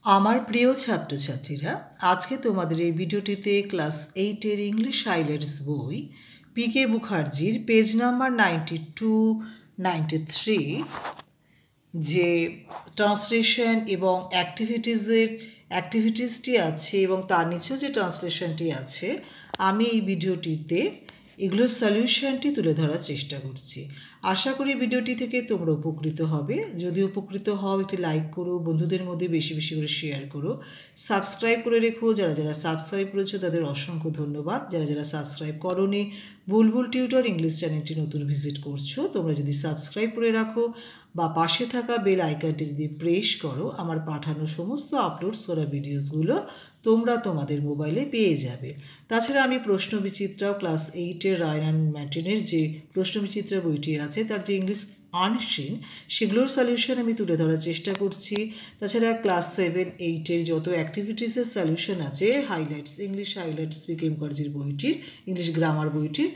আমার প্রিয় ছাত্রছাত্রীরা, আজকে তোমাদের এই ভিডিওটিতে ক্লাস 8-এর ইংলিশ হাইলাইটস বই পিকে মুখার্জির পেজ নাম্বার 92-93 যে ট্রান্সলেশন এবং অ্যাক্টিভিটিসটি আছে এবং তার নিচেও যে ট্রান্সলেশনটি আছে, আমি এই ভিডিওটিতে এগুলোর সলিউশনটি তুলে ধরার চেষ্টা করছি। আশা করি ভিডিওটি থেকে তোমরা উপকৃত হবে। যদি উপকৃত হও, একটি লাইক করো, বন্ধুদের মধ্যে বেশি বেশি করে শেয়ার করো, সাবস্ক্রাইব করে রেখো। যারা যারা সাবস্ক্রাইব করেছো তাদের অসংখ্য ধন্যবাদ। যারা যারা সাবস্ক্রাইব করোনি, বুলবুল টিউটর ইংলিশ চ্যানেলটি নতুন ভিজিট করছো, তোমরা যদি সাবস্ক্রাইব করে রাখো বা পাশে থাকা বেল আইকনটি যদি প্রেস করো, আমার পাঠানো সমস্ত আপলোডস করা ভিডিওসগুলো তোমরা তোমাদের মোবাইলে পেয়ে যাবে। তাছাড়া আমি প্রশ্নবিচিত্রাও ক্লাস 8-এর রায়ন অ্যান্ড ম্যার্টিনের যে প্রশ্নবিচিত্রা বইটি আছে, তার যে ইংলিশ আনসিন, সেগুলোর সলিউশন আমি তুলে ধরার চেষ্টা করছি। তাছাড়া ক্লাস 7-8-এর যত অ্যাক্টিভিটিসের সলিউশন আছে, হাইলাইটস ইংলিশ হাইলাইটস পিকে মুখার্জির বইটির ইংলিশ গ্রামার বইটির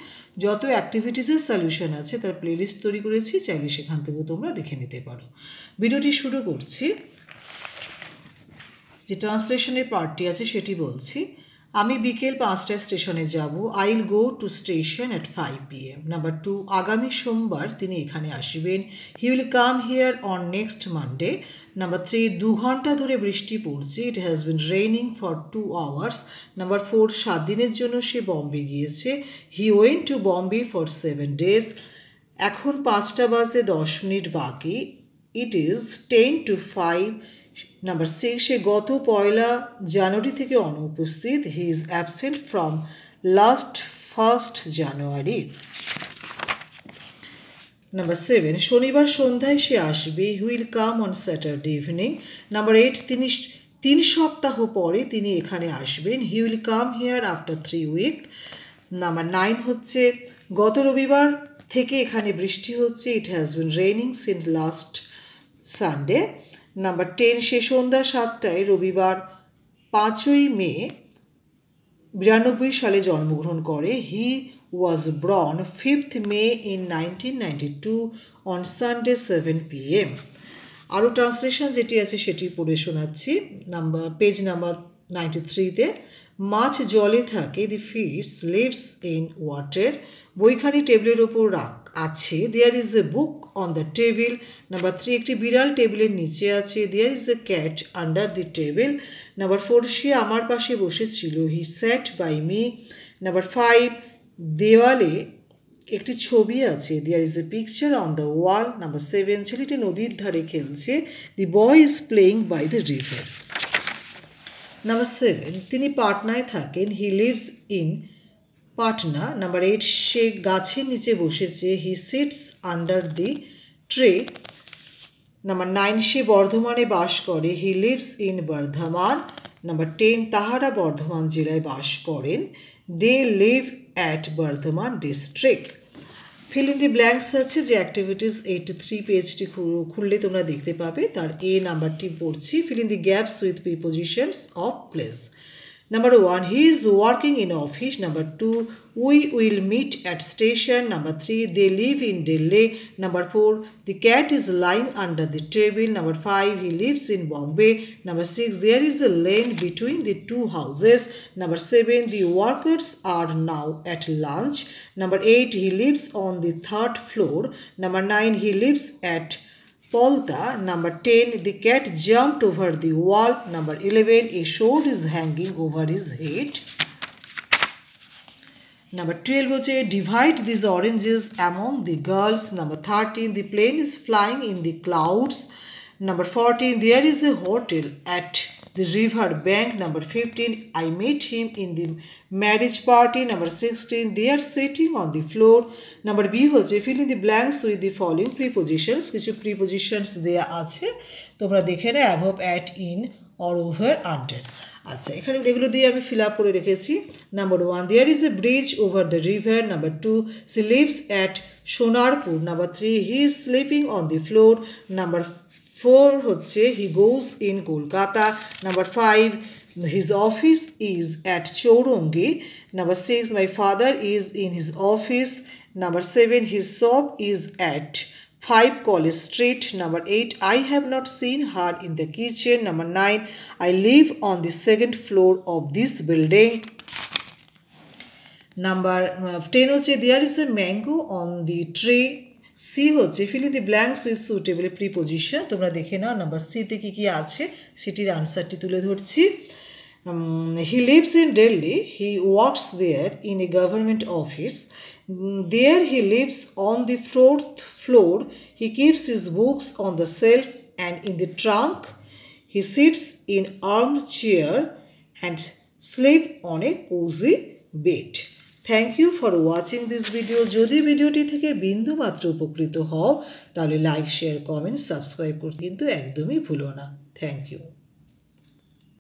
যত অ্যাক্টিভিটিসের সলিউশন আছে তার প্লেলিস্ট তৈরি করেছি, চাইলে সেখান থেকেও তোমরা দেখে নিতে পারো। ভিডিওটি শুরু করছি। যে ট্রান্সলেশনের পার্টটি আছে সেটি বলছি। আমি বিকেল 5টায় স্টেশনে যাব। I will go to station at 5 PM। Number 2, আগামী সোমবার তিনি এখানে আসবেন। He will come here on next Monday. Number 3, 2 ঘন্টা ধরে বৃষ্টি পড়ছে। It has been raining for 2 hours। Number 4, 7 দিনের জন্য সে বম্বে গিয়েছে। He went to Bombay for 7 days। এখন 5টা বাজে 10 মিনিট বাকি। It is 10 to 5। নাম্বার 6, সে গত 1 জানুয়ারি থেকে অনুপস্থিত। He is absent from last 1 January. Number 7, শনিবার সন্ধ্যায় সে আসবে। He will come on Saturday evening. Number 8, তিনি 3 সপ্তাহ পরে তিনি এখানে আসবেন। He will come here after 3 weeks। Number 9 হচ্ছে গত রবিবার থেকে এখানে বৃষ্টি হচ্ছে। It has been raining since last Sunday. Number 10, সে সন্ধ্যা 7টায় রবিবার 5ই মে 92 সালে জন্মগ্রহণ করে। He was ব্রন 5th May in 1992 on Sunday 7 PM। আরও ট্রান্সলেশন যেটি আছে সেটি পড়ে শোনাচ্ছি। Page number 93-তে। মাছ জলে থাকে, the fish lives in water. বইখানি টেবিলের ওপর আছে। There is a book on the table. Number 3, একটি বিড়াল টেবিলের নিচে আছে। There is a cat under the table. Number 4, সে আমার পাশে বসেছিল। He sat by me. Number 5, দেওয়ালে একটি ছবি আছে। There is a picture on the wall. Number 7, ছেলেটি নদীর ধারে খেলছে। The boy is playing by the river. Number 7, তিনি পাটনায় থাকেন। He lives in Patna. Number 8, সে গাছের নিচে বসেছে। He sits under the tree. Number 9, সে বর্ধমানে বাস করে। He lives in Bardhaman. Number 10, তাহারা বর্ধমান জেলায় বাস করেন। They live at Bardhaman district. Fill in the blanks আছে যে অ্যাক্টিভিটিস 83 পেজটি খুললে তোমরা দেখতে পাবে। তার এ নাম্বারটি পড়ছি। Feel in the gaps with prepositions of place. Number 1, he is working in office. Number 2, we will meet at station. Number 3, they live in Delhi. Number 4, the cat is lying under the table. Number 5, he lives in Bombay. Number 6, there is a lane between the 2 houses. Number 7, the workers are now at lunch. Number 8, he lives on the 3rd floor. Number 9, he lives at Polta. Number 10, the cat jumped over the wall. Number 11, a sword is hanging over his head. Number 12 হচ্ছে divide these oranges among the girls. Number 13, the plane is flying in the clouds. Number 14, there is a hotel at the river bank. Number 15, I met him in the marriage party. Number 16, they are sitting on the floor. Number B হচ্ছে fill in the blanks with the following prepositions. কিছু prepositions দেয়া আছে, তোমরা দেখে নাও, above, at, in, or over, under. আচ্ছা, এখানে এগুলো দিয়ে আমি ফিল আপ করে রেখেছি। Number 1, there is a bridge over the river. Number 2, she lives at Sonarpur. নাম্বার 3, he is sleeping on the floor. Number 4 হচ্ছে he goes in Kolkata. Number 5, his office is at Chourangi. Number 6, my father is in his office. Number 7, his shop is at 5 College Street. Number 8 I have not seen her in the kitchen. Number 9 I live on the 2nd floor of this building. Number 10 হচ্ছে there is a mango on the tray. C হচ্ছে fill in the blanks with suitable preposition. তোমরা দেখে নাও number C তে কি কি আছে সেটির আনসারটি তুলে ধরছি। He lives in Delhi. He works there in a government office. There he lives on the 4th floor. He keeps his books on the shelf and in the trunk. He sits in armchair and sleeps on a cozy bed. Thank you for watching this video. যদি ভিডিওটি থেকে বিন্দু মাত্র উপকৃত হও তাহলে like share comment subscribe করতে কিন্তু একদমই ভুলো না। Thank you.